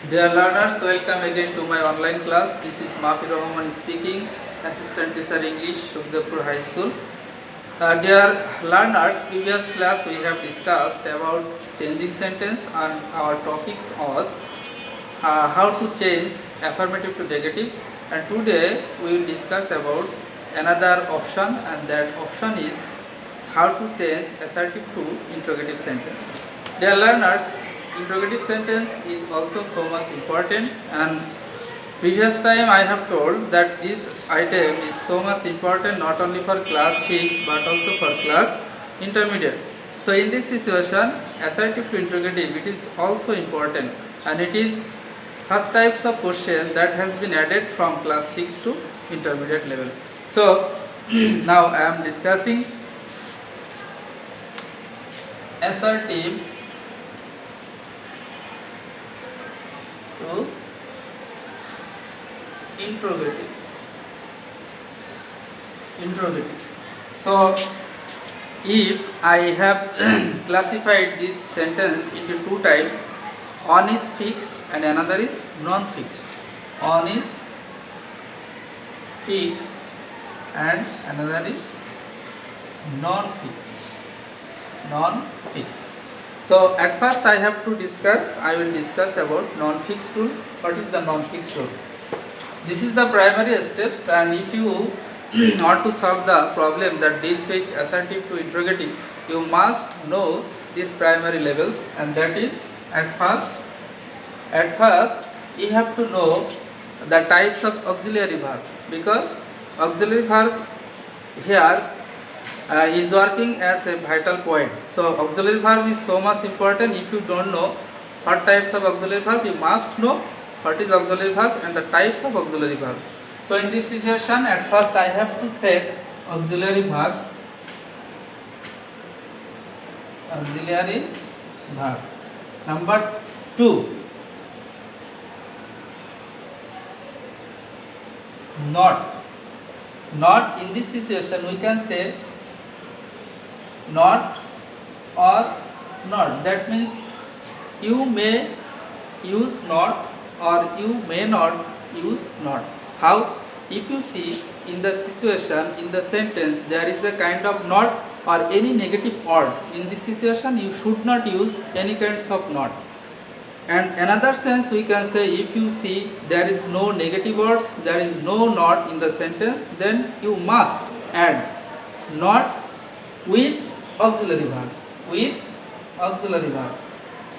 Dear learners, welcome again to my online class. This is Mafir Rahman speaking, Assistant Teacher English, Shukdepur High School. Dear learners, previous class we have discussed about changing sentence and our topics was how to change affirmative to negative, and today we will discuss about another option, and that option is how to change assertive to interrogative sentence. Dear learners, interrogative sentence is also so much important, and previous time I have told that this item is so much important not only for class 6 but also for class intermediate. So in this situation, assertive to interrogative, it is also important, and it is such types of question that has been added from class 6 to intermediate level. So now I am discussing assertive to interrogative. So if I have classified this sentence into two types, one is fixed and another is non-fixed. One is fixed and another is non-fixed. So at first I will discuss about non-fixed rule. What is the non-fixed rule? This is the primary steps, and if you want to solve the problem that deals with assertive to interrogative, you must know these primary levels, and that is at first you have to know the types of auxiliary verb, because auxiliary verb here is working as a vital point. So auxiliary verb is so much important. If you don't know what types of auxiliary verb, you must know what is auxiliary verb and the types of auxiliary verb. So in this situation, at first I have to set auxiliary verb. Number 2, not in this situation we can say not or not. That means you may use not or you may not use not. How? If you see in the situation, in the sentence, there is a kind of not or any negative word, in this situation you should not use any kinds of not. And another sense we can say, if you see there is no negative words, there is no not in the sentence, then you must add not with auxiliary verb.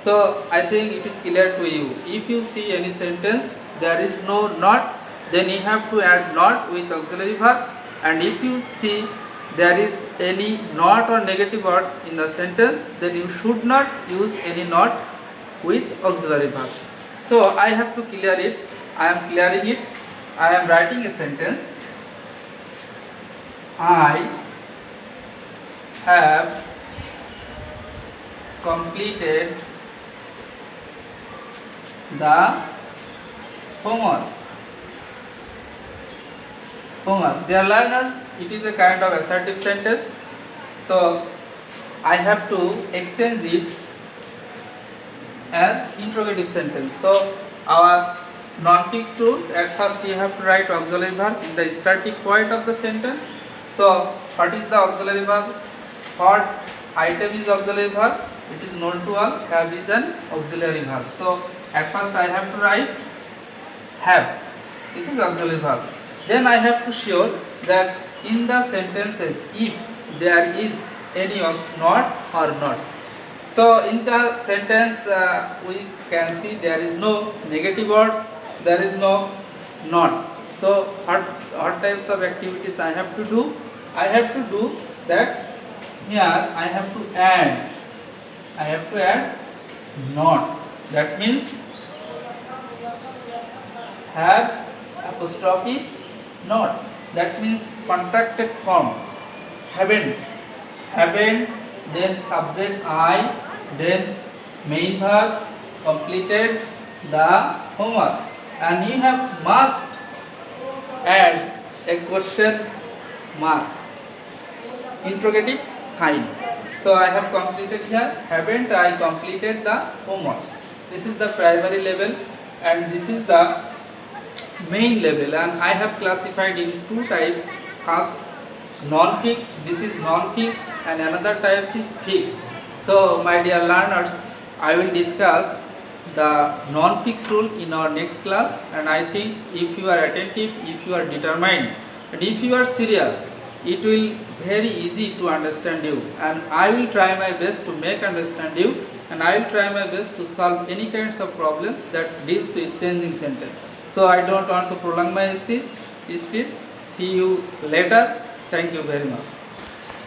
So I think it is clear to you. If you see any sentence there is no not, then you have to add not with auxiliary verb, and if you see there is any not or negative words in the sentence, then you should not use any not with auxiliary verb. So I have to clear it. I am clearing it. I am writing a sentence. I have completed the homework. Dear learners, it is a kind of assertive sentence. So I have to exchange it as interrogative sentence. So our non-fixed rules, at first you have to write auxiliary verb in the static point of the sentence. So what is the auxiliary verb? What item is auxiliary verb? It is known to all. Have is an auxiliary verb. So at first I have to write have. This is auxiliary verb. Then I have to show that in the sentences, if there is any not or not. So in the sentence we can see there is no negative words, there is no not. So what types of activities I have to do? I have to do that here I have to add not. That means have apostrophe not. That means contracted form. Haven't, then subject I, then main verb, completed the homework, and you have must add a question mark, interrogative sign. So I have completed here, haven't I completed the homework. This is the primary level. and this is the main level, and I have classified in two types. First, non-fixed, this is non-fixed, and another type is fixed. So my dear learners, I will discuss the non-fixed rule in our next class, and I think if you are attentive, if you are determined, and if you are serious, it will very easy to understand you, and I will try my best to make understand you, and I will try my best to solve any kinds of problems that deals with changing sentence. So I don't want to prolong my speech. See you later. Thank you very much.